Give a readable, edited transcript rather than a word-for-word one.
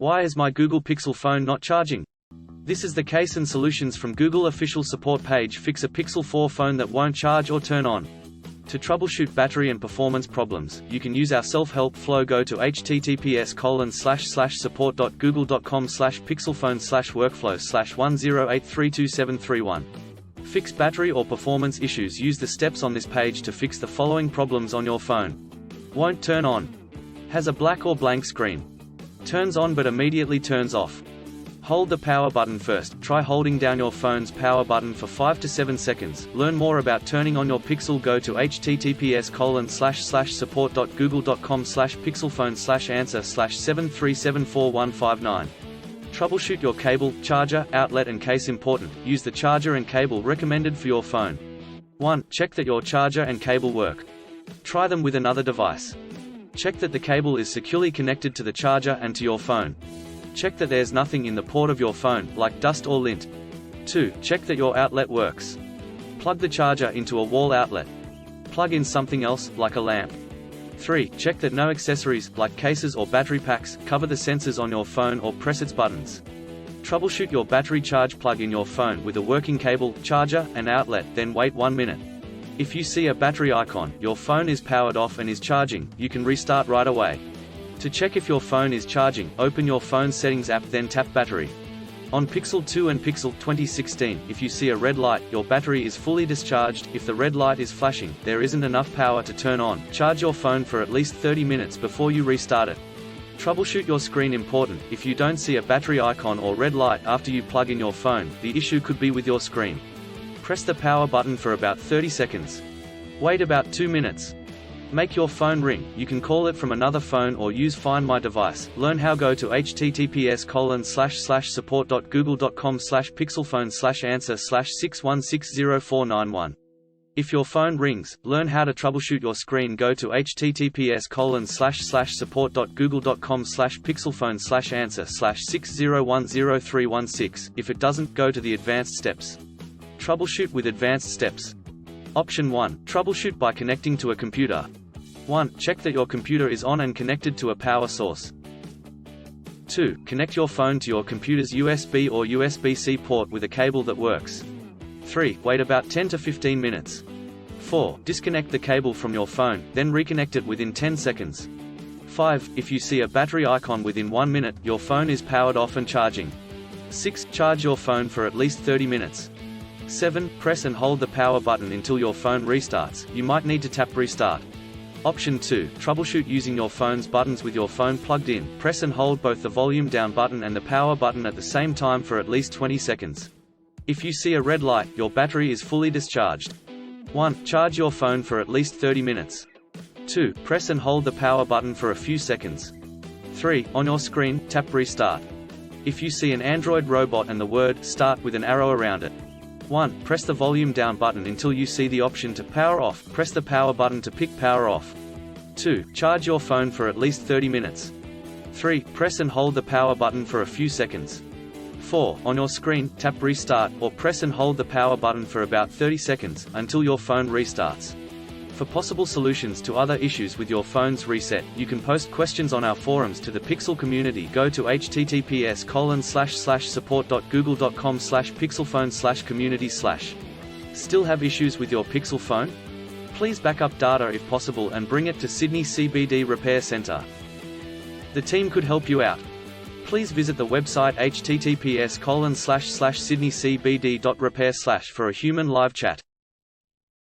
Why is my Google Pixel phone not charging? This is the case and solutions from Google official support page. Fix a Pixel 4 phone that won't charge or turn on. To troubleshoot battery and performance problems, you can use our self-help flow. Go to https://support.google.com/pixelphone/workflow/10832731. Fix battery or performance issues. Use the steps on this page to fix the following problems on your phone. Won't turn on. Has a black or blank screen. Turns on but immediately turns off. Hold the power button first. Try holding down your phone's power button for 5 to 7 seconds. Learn more about turning on your Pixel. Go to https://support.google.com/pixelphone/answer/7374159. Troubleshoot your cable, charger, outlet and case. Important, use the charger and cable recommended for your phone. 1. Check that your charger and cable work. Try them with another device. Check that the cable is securely connected to the charger and to your phone. Check that there's nothing in the port of your phone, like dust or lint. 2. Check that your outlet works. Plug the charger into a wall outlet. Plug in something else, like a lamp. 3. Check that no accessories, like cases or battery packs, cover the sensors on your phone or press its buttons. Troubleshoot your battery charge. Plug in your phone with a working cable, charger, and outlet, then wait 1 minute. If you see a battery icon, your phone is powered off and is charging, you can restart right away. To check if your phone is charging, open your phone settings app, then tap battery. On Pixel 2 and Pixel 2016, if you see a red light, your battery is fully discharged. If the red light is flashing, there isn't enough power to turn on. Charge your phone for at least 30 minutes before you restart it. Troubleshoot your screen. Important, if you don't see a battery icon or red light after you plug in your phone, the issue could be with your screen. Press the power button for about 30 seconds. Wait about 2 minutes. Make your phone ring. You can call it from another phone or use Find My Device. Learn how. Go to https://support.google.com/pixelphone/answer/6160491. If your phone rings, learn how to troubleshoot your screen. Go to https://support.google.com/pixelphone/answer/6010316. If it doesn't, go to the advanced steps. Troubleshoot with advanced steps. Option 1. Troubleshoot by connecting to a computer. 1. Check that your computer is on and connected to a power source. 2. Connect your phone to your computer's USB or USB-C port with a cable that works. 3. Wait about 10 to 15 minutes. 4. Disconnect the cable from your phone, then reconnect it within 10 seconds. 5. If you see a battery icon within 1 minute, your phone is powered off and charging. 6. Charge your phone for at least 30 minutes. 7. Press and hold the power button until your phone restarts. You might need to tap restart. Option 2. Troubleshoot using your phone's buttons with your phone plugged in. Press and hold both the volume down button and the power button at the same time for at least 20 seconds. If you see a red light, your battery is fully discharged. 1. Charge your phone for at least 30 minutes. 2. Press and hold the power button for a few seconds. 3. On your screen, tap restart. If you see an Android robot and the word "start" with an arrow around it. 1. Press the volume down button until you see the option to power off. Press the power button to pick power off. 2. Charge your phone for at least 30 minutes. 3. Press and hold the power button for a few seconds. 4. On your screen, tap restart, or press and hold the power button for about 30 seconds, until your phone restarts. For possible solutions to other issues with your phone's reset, you can post questions on our forums to the Pixel community. Go to https://support.google.com/pixelphone/community/. Still have issues with your Pixel phone? Please back up data if possible and bring it to Sydney CBD Repair Centre. The team could help you out. Please visit the website https://sydneycbd.repair/ for a human live chat.